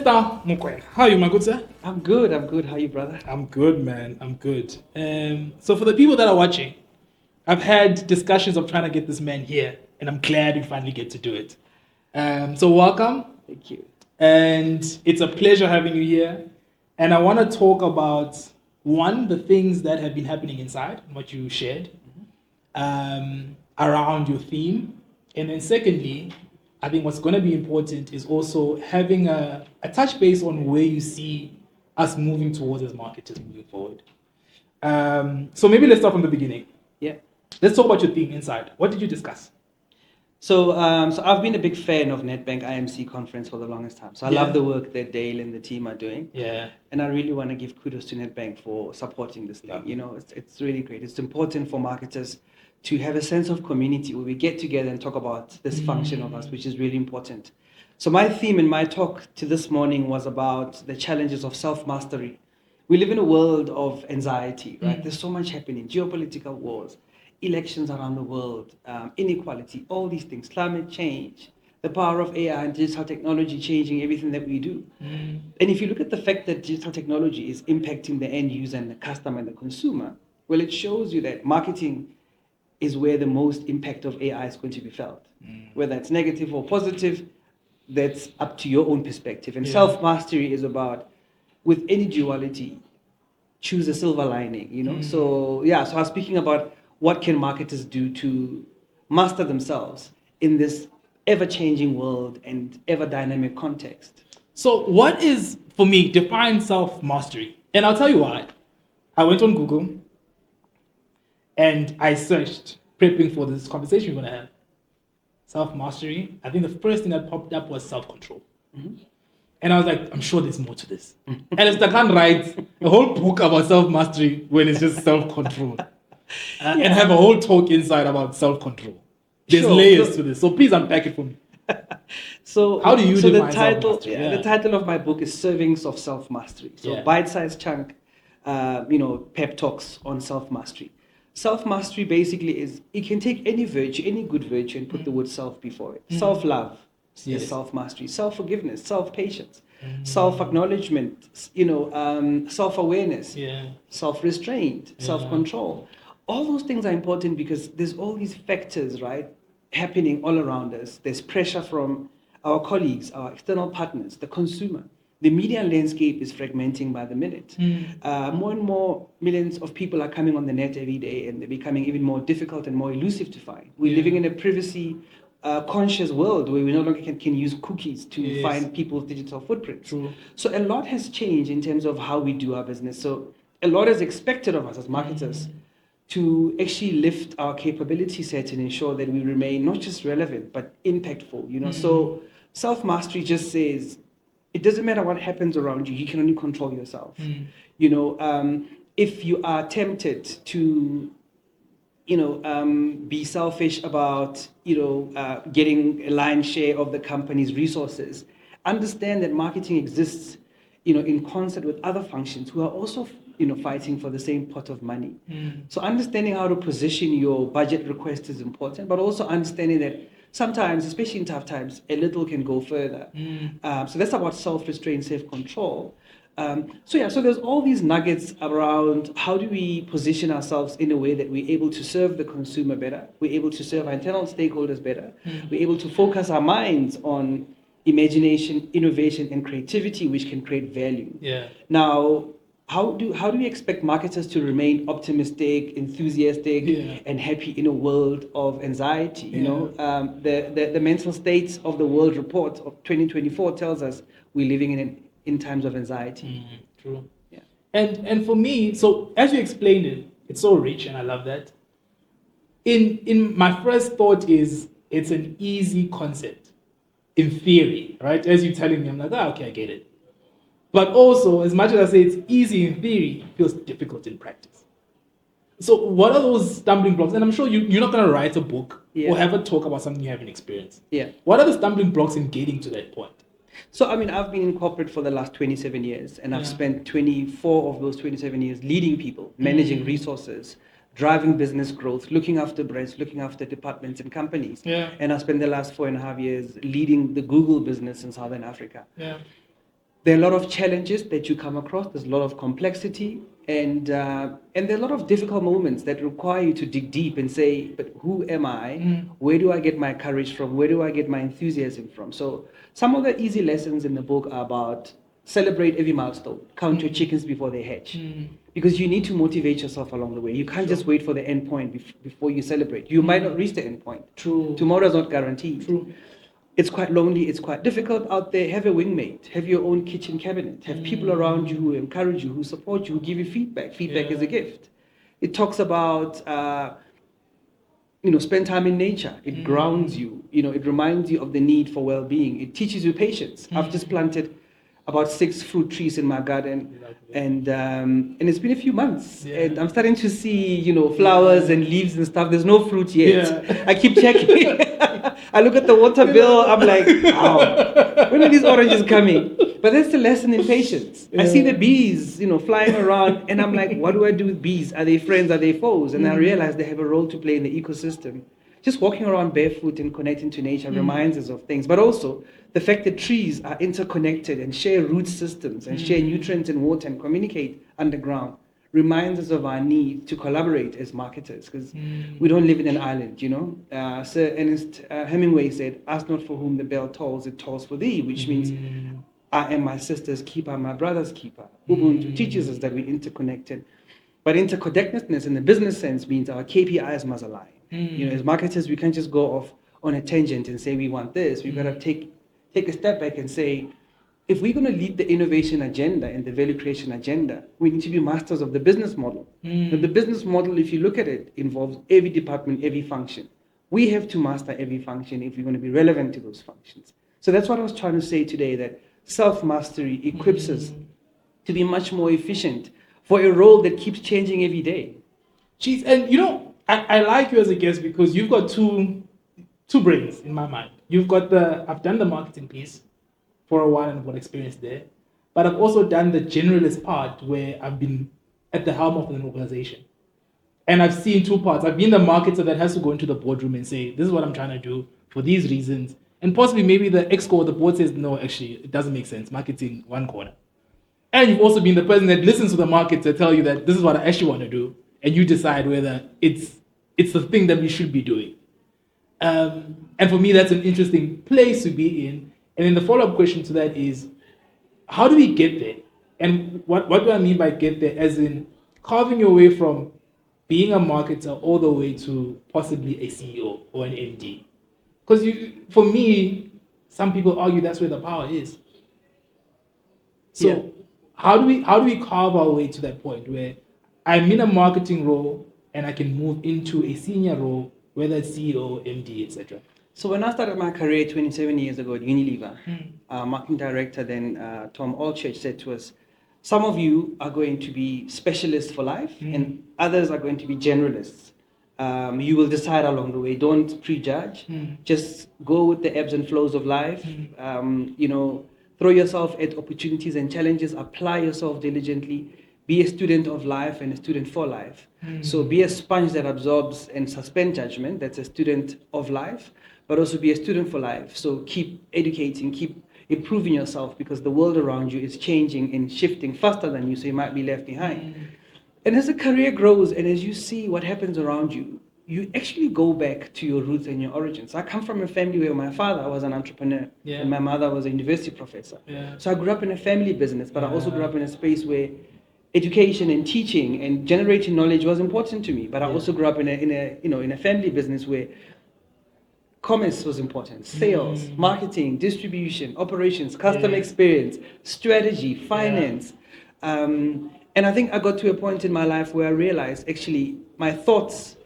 Alistair Mokoena. How are you, my good sir? I'm good. How are you, brother? I'm good, man. I'm good. So for the people that are watching, I've had discussions of trying to get this man here, and I'm glad we finally get to do it. So welcome. Thank you. And it's a pleasure having you here. And I want to talk about, one, the things that have been happening inside, what you shared, around your theme. And then secondly, I think what's going to be important is also having a touch base on where you see us moving towards as marketers moving forward. So maybe let's start from the beginning. Yeah. Let's talk about your theme inside. What did you discuss? So I've been a big fan of Nedbank IMC conference for the longest time. So I love the work that Dale and the team are doing. Yeah. And I really want to give kudos to Nedbank for supporting this thing. Yeah. You know, it's really great. It's important for marketers to have a sense of community where we get together and talk about this function of us, which is really important. So my theme in my talk to this morning was about the challenges of self-mastery. We live in a world of anxiety, right? There's so much happening, geopolitical wars, elections around the world, inequality, all these things, climate change, the power of AI and digital technology changing everything that we do. And if you look at the fact that digital technology is impacting the end user and the customer and the consumer, well, it shows you that marketing is where the most impact of AI is going to be felt. Whether it's negative or positive, that's up to your own perspective. And self-mastery is about, with any duality, choose a silver lining, you know? So I was speaking about what can marketers do to master themselves in this ever-changing world and ever-dynamic context. So what is, for me, define self-mastery? And I'll tell you why. I went on Google and I searched, prepping for this conversation we're going to have. Self-mastery. I think the first thing that popped up was self-control. And I was like, I'm sure there's more to this. Alistair can't write a whole book about self-mastery when it's just self-control. And have a whole talk inside about self-control. There's layers to this. So please unpack it for me. So how do you define the title? self-mastery? The title of my book is Servings of Self-Mastery. So bite-sized chunk, pep talks on self-mastery. Self-mastery basically is, you can take any virtue, any good virtue, and put the word self before it. Self-love is self-mastery. Self-forgiveness, self-patience, self-acknowledgement, self-awareness, self-restraint, self-control. All those things are important because there's all these factors, right, happening all around us. There's pressure from our colleagues, our external partners, the consumer. The media landscape is fragmenting by the minute. More and more millions of people are coming on the net every day, and they're becoming even more difficult and more elusive to find. We're living in a privacy conscious world where we no longer can use cookies to find people's digital footprints. True. So a lot has changed in terms of how we do our business. So a lot is expected of us as marketers to actually lift our capability set and ensure that we remain not just relevant but impactful. You know, so self-mastery just says, it doesn't matter what happens around you, you can only control yourself. You know, if you are tempted to, be selfish about, getting a lion's share of the company's resources, understand that marketing exists, in concert with other functions who are also, fighting for the same pot of money. So understanding how to position your budget request is important, but also understanding that sometimes, especially in tough times, a little can go further. So that's about self-restraint, self-control. So there's all these nuggets around how do we position ourselves in a way that we're able to serve the consumer better, we're able to serve our internal stakeholders better, we're able to focus our minds on imagination, innovation, and creativity, which can create value. Now, how do we expect marketers to remain optimistic, enthusiastic, and happy in a world of anxiety? The mental states of the world report of 2024 tells us we're living in times of anxiety. True. Yeah. And for me, so as you explained it, it's so rich, and I love that. In my first thought is it's an easy concept in theory, right? As you're telling me, I'm like, okay, I get it. But also, as much as I say it's easy in theory, it feels difficult in practice. So what are those stumbling blocks? And I'm sure you're not going to write a book or have a talk about something you haven't experienced. What are the stumbling blocks in getting to that point? So, I've been in corporate for the last 27 years, and I've spent 24 of those 27 years leading people, managing resources, driving business growth, looking after brands, looking after departments and companies. And I spent the last 4.5 years leading the Google business in Southern Africa. There are a lot of challenges that you come across. There's a lot of complexity, and there are a lot of difficult moments that require you to dig deep and say, but who am I? Where do I get my courage from? Where do I get my enthusiasm from? So some of the easy lessons in the book are about celebrate every milestone, count your chickens before they hatch. Because you need to motivate yourself along the way. You can't just wait for the end point before you celebrate. You might not reach the end point. True. Tomorrow is not guaranteed. True. It's quite lonely, it's quite difficult out there. Have a wingmate, have your own kitchen cabinet, have people around you who encourage you, who support you, who give you feedback. Feedback is a gift. It talks about, spend time in nature. It grounds you. It reminds you of the need for well-being. It teaches you patience. I've just planted about 6 fruit trees in my garden, and it's been a few months, and I'm starting to see, flowers and leaves and stuff. There's no fruit yet. Yeah. I keep checking. I look at the water bill, I'm like, wow, when are these oranges coming? But that's the lesson in patience. I see the bees, flying around, and I'm like, what do I do with bees? Are they friends? Are they foes? And I realize they have a role to play in the ecosystem. Just walking around barefoot and connecting to nature reminds us of things. But also, the fact that trees are interconnected and share root systems and share nutrients and water and communicate underground reminds us of our need to collaborate as marketers, because we don't live in an island, Sir Ernest Hemingway said, ask not for whom the bell tolls, it tolls for thee, which means I am my sister's keeper, my brother's keeper. Ubuntu teaches us that we're interconnected. But interconnectedness in the business sense means our KPIs must align. As marketers, we can't just go off on a tangent and say we want this. We've got to take a step back and say, if we're going to lead the innovation agenda and the value creation agenda, we need to be masters of the business model. Now, the business model, if you look at it, involves every department, every function. We have to master every function if we're going to be relevant to those functions. So that's what I was trying to say today, that self-mastery equips us to be much more efficient for a role that keeps changing every day. Jeez, and I like you as a guest because you've got two brains in my mind. You've got I've done the marketing piece for a while and I've got experience there, but I've also done the generalist part where I've been at the helm of an organization. And I've seen 2 parts. I've been the marketer that has to go into the boardroom and say, this is what I'm trying to do for these reasons. And possibly maybe the exco or the board says, no, actually, it doesn't make sense. Marketing one corner. And you've also been the person that listens to the market to tell you that this is what I actually want to do. And you decide whether it's the thing that we should be doing. And for me, that's an interesting place to be in. And then the follow-up question to that is, how do we get there? And what do I mean by get there? As in carving your way from being a marketer all the way to possibly a CEO or an MD. Because for me, some people argue that's where the power is. So how do we carve our way to that point where I'm in a marketing role and I can move into a senior role, whether it's CEO, MD, etc.? So when I started my career 27 years ago at Unilever, marketing director then Tom Allchurch said to us, some of you are going to be specialists for life and others are going to be generalists. You will decide along the way. Don't prejudge. Just go with the ebbs and flows of life. Throw yourself at opportunities and challenges. Apply yourself diligently. Be a student of life and a student for life. So be a sponge that absorbs and suspends judgment. That's a student of life, but also be a student for life. So keep educating, keep improving yourself, because the world around you is changing and shifting faster than you, so you might be left behind. And as a career grows and as you see what happens around you, you actually go back to your roots and your origins. I come from a family where my father was an entrepreneur and my mother was a university professor. So I grew up in a family business, but I also grew up in a space where education and teaching and generating knowledge was important to me. But I also grew up in a family business where commerce was important, sales, marketing, distribution, operations, customer experience, strategy, finance. And I think I got to a point in my life where I realized actually my thoughts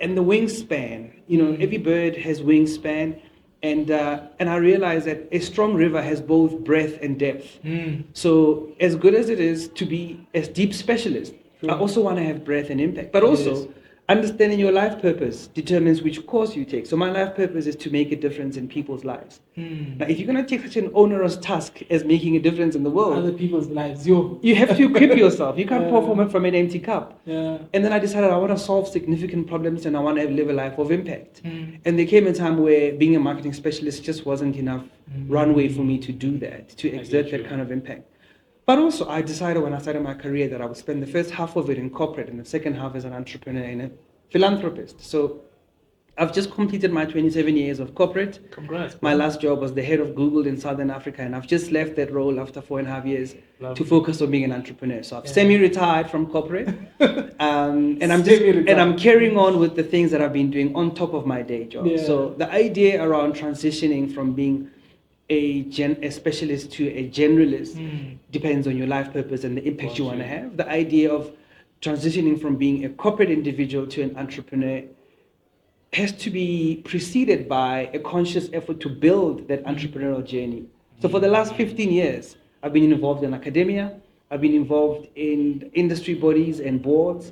and the wingspan, every bird has wingspan. And I realized that a strong river has both breadth and depth. So as good as it is to be a deep specialist, I also want to have breadth and impact. But also, Understanding your life purpose determines which course you take. So my life purpose is to make a difference in people's lives. Now, if you're going to take such an onerous task as making a difference in the world, Other people's lives, you have to equip yourself. You can't pour from an empty cup. Yeah. And then I decided I want to solve significant problems and I want to live a life of impact. And there came a time where being a marketing specialist just wasn't enough runway for me to do that, to exert that kind of impact. But also, I decided when I started my career that I would spend the first half of it in corporate and the second half as an entrepreneur and a philanthropist. So I've just completed my 27 years of corporate. Congrats. My last job was the head of Google in Southern Africa, and I've just left that role after 4.5 years to focus on being an entrepreneur. So I've semi-retired from corporate, and I'm carrying on with the things that I've been doing on top of my day job. Yeah. So the idea around transitioning from being a specialist to a generalist depends on your life purpose and the impact you want to have. The idea of transitioning from being a corporate individual to an entrepreneur has to be preceded by a conscious effort to build that entrepreneurial journey. So for the last 15 years, I've been involved in academia, I've been involved in industry bodies and boards,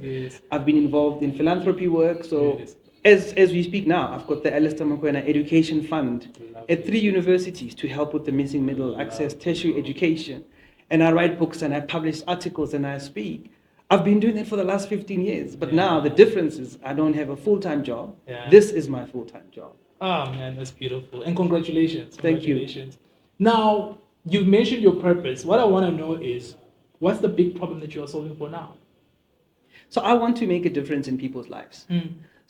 I've been involved in philanthropy work. So as we speak now, I've got the Alistair Mokoena Education Fund at 3 universities to help with the missing middle access tertiary education. And I write books and I publish articles and I speak. I've been doing it for the last 15 years, but now the difference is I don't have a full-time job. This is my full-time job. Oh man, that's beautiful. And congratulations. Thank you. Now, you've mentioned your purpose. What I want to know is, what's the big problem that you're solving for now? So I want to make a difference in people's lives.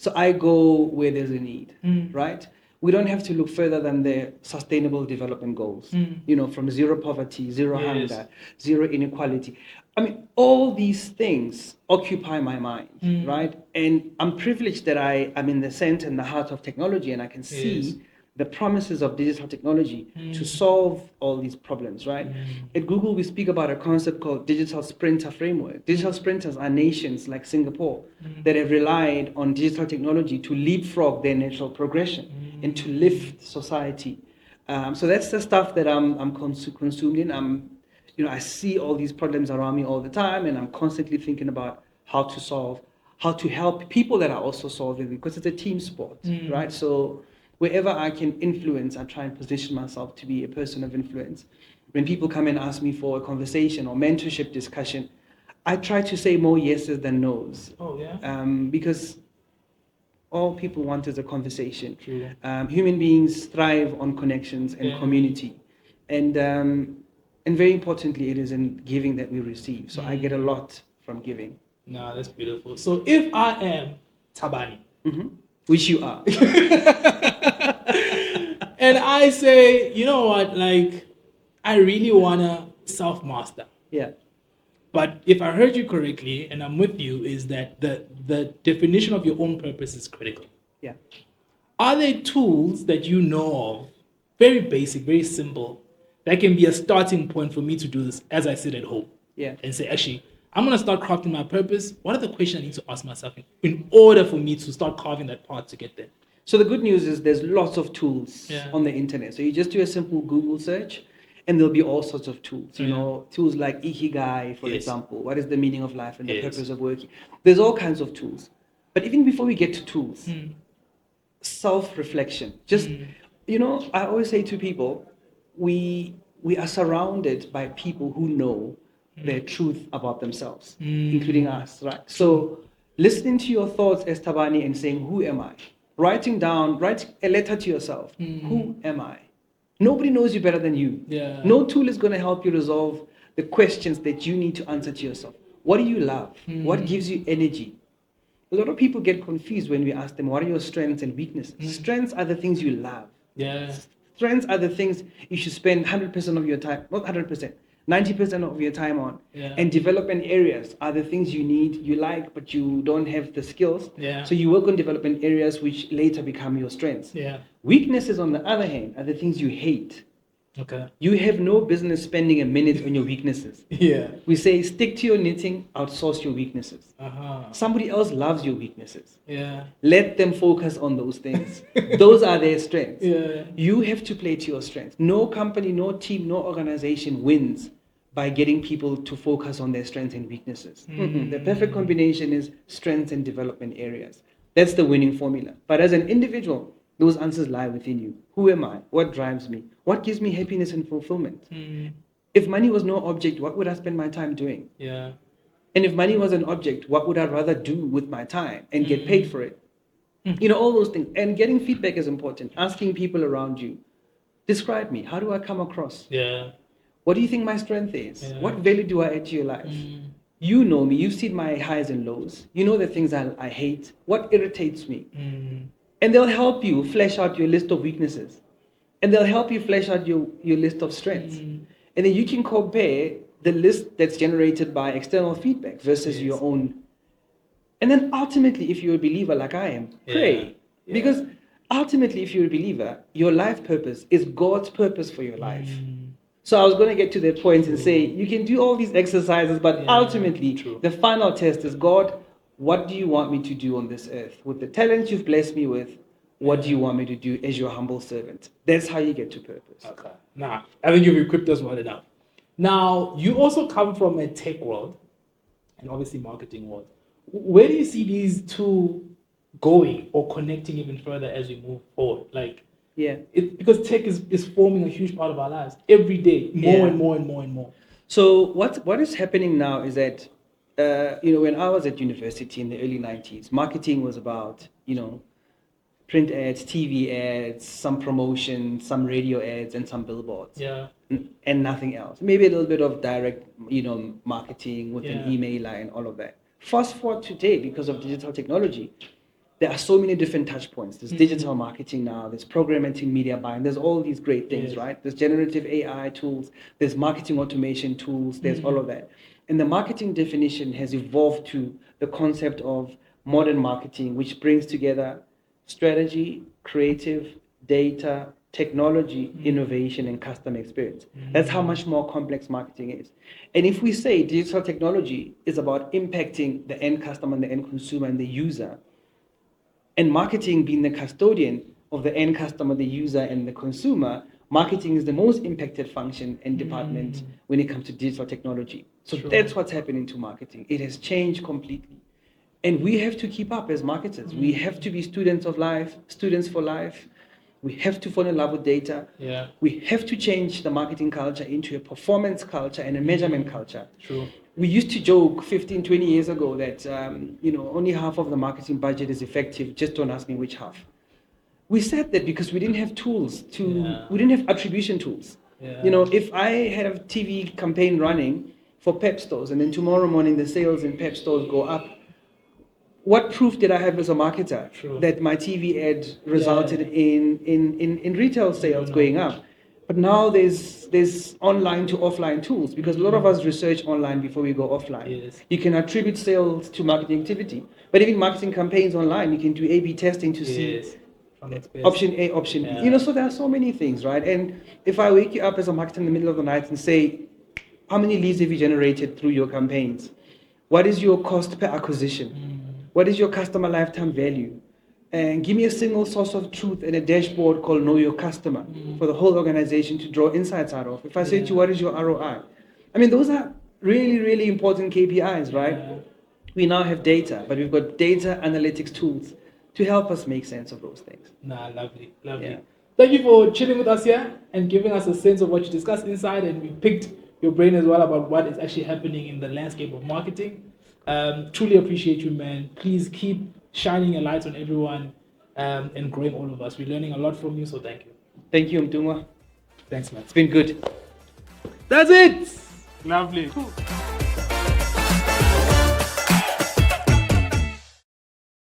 So I go where there's a need, right? We don't have to look further than the sustainable development goals, from zero poverty, zero hunger, zero inequality. I mean, all these things occupy my mind, right? And I'm privileged that I'm in the center and the heart of technology, and I can see the promises of digital technology to solve all these problems, right? At Google, we speak about a concept called digital sprinter framework. Digital sprinters are nations like Singapore that have relied on digital technology to leapfrog their natural progression and to lift society. So that's the stuff that I'm consumed in. I see all these problems around me all the time, and I'm constantly thinking about how to help people that are also solving it, because it's a team sport, right? So wherever I can influence, I try and position myself to be a person of influence. When people come and ask me for a conversation or mentorship discussion, I try to say more yeses than nos. Oh, yeah? Because all people want is a conversation. True. Human beings thrive on connections and community. And very importantly, it is in giving that we receive. So I get a lot from giving. No, that's beautiful. So if I am Thabani, which you are, and I say, you know what, I really want to self-master. Yeah. But if I heard you correctly, and I'm with you, is that the definition of your own purpose is critical. Yeah. Are there tools that you know of, very basic, very simple, that can be a starting point for me to do this as I sit at home? Yeah. And say, actually, I'm going to start crafting my purpose. What are the questions I need to ask myself in order for me to start carving that path to get there? So the good news is there's lots of tools on the internet. So you just do a simple Google search, and there'll be all sorts of tools. Tools like Ikigai, for example. What is the meaning of life and the purpose of working? There's all kinds of tools. But even before we get to tools, self-reflection. Just, I always say to people, we are surrounded by people who know their truth about themselves, including us, right? So listening to your thoughts as Thabani and saying, who am I? Write a letter to yourself. Who am I? Nobody knows you better than you. Yeah. No tool is going to help you resolve the questions that you need to answer to yourself. What do you love? What gives you energy? A lot of people get confused when we ask them, what are your strengths and weaknesses? Strengths are the things you love. Yeah. Strengths are the things you should spend 100% of your time, not 100%, 90% of your time on. Yeah. And development areas are the things you like, but you don't have the skills. Yeah. So you work on development areas which later become your strengths. Yeah. Weaknesses, on the other hand, are the things you hate. Okay. You have no business spending a minute on your weaknesses. Yeah. We say, stick to your knitting, outsource your weaknesses. Uh-huh. Somebody else loves your weaknesses. Yeah. Let them focus on those things. Those are their strengths. Yeah. You have to play to your strengths. No company, no team, no organization wins by getting people to focus on their strengths and weaknesses. The perfect combination is strengths and development areas. That's the winning formula. But as an individual, those answers lie within you. Who am I? What drives me? What gives me happiness and fulfillment? If money was no object, what would I spend my time doing? Yeah. And if money was an object, what would I rather do with my time and get paid for it? You know, all those things. And getting feedback is important. Asking people around you, describe me. How do I come across? Yeah. What do you think my strength is? Yeah. What value do I add to your life? You know me. You've seen my highs and lows. You know the things I hate. What irritates me? And they'll help you flesh out your list of weaknesses. And they'll help you flesh out your list of strengths. And then you can compare the list that's generated by external feedback versus your own. And then ultimately, if you're a believer like I am, pray. Yeah. Because ultimately, if you're a believer, your life purpose is God's purpose for your life. So I was going to get to that point and say, you can do all these exercises, but ultimately, the final test is, God, what do you want me to do on this earth? With the talents you've blessed me with, what do you want me to do as your humble servant? That's how you get to purpose. Okay. Now, I think you've equipped us well enough. Now, you also come from a tech world and obviously marketing world. Where do you see these two going or connecting even further as we move forward? Like, because tech is forming a huge part of our lives every day, more and more and more and more. So what is happening now is that, when I was at university in the early 90s, marketing was about, print ads, TV ads, some promotion, some radio ads, and some billboards. Yeah. And nothing else. Maybe a little bit of direct, marketing with an email and all of that. Fast forward today, because of digital technology, there are so many different touch points. There's digital marketing now, there's programmatic media buying, there's all these great things, right? There's generative AI tools, there's marketing automation tools, there's all of that. And the marketing definition has evolved to the concept of modern marketing, which brings together strategy, creative, data, technology, innovation, and customer experience. That's how much more complex marketing is. And if we say digital technology is about impacting the end customer and the end consumer and the user, and marketing being the custodian of the end customer, the user, and the consumer, marketing is the most impacted function and department when it comes to digital technology. So that's what's happening to marketing. It has changed completely. And we have to keep up as marketers. We have to be students of life, students for life. We have to fall in love with data. Yeah. We have to change the marketing culture into a performance culture and a measurement culture. True. We used to joke 15, 20 years ago that, only half of the marketing budget is effective. Just don't ask me which half. We said that because we didn't have tools we didn't have attribution tools. Yeah. If I had a TV campaign running for Pep stores and then tomorrow morning the sales in Pep stores go up, what proof did I have as a marketer that my TV ad resulted in retail sales going up? But now there's online to offline tools, because a lot of us research online before we go offline. Yes. You can attribute sales to marketing activity, but even marketing campaigns online, you can do A/B testing to see option A, option B. So there are so many things, right? And if I wake you up as a marketer in the middle of the night and say, how many leads have you generated through your campaigns? What is your cost per acquisition? What is your customer lifetime value? And give me a single source of truth and a dashboard called Know Your Customer for the whole organization to draw insights out of. If I say to you, what is your ROI? I mean, those are really, really important KPIs, right? We now have data, but we've got data analytics tools to help us make sense of those things. Lovely. Yeah. Thank you for chilling with us here and giving us a sense of what you discussed inside, and we picked your brain as well about what is actually happening in the landscape of marketing. Truly appreciate you, man. Please keep shining a light on everyone and growing all of us. We're learning a lot from you, so thank you. Thank you, Mtungwa. Thanks, man. It's been good. That's it. Lovely. Cool.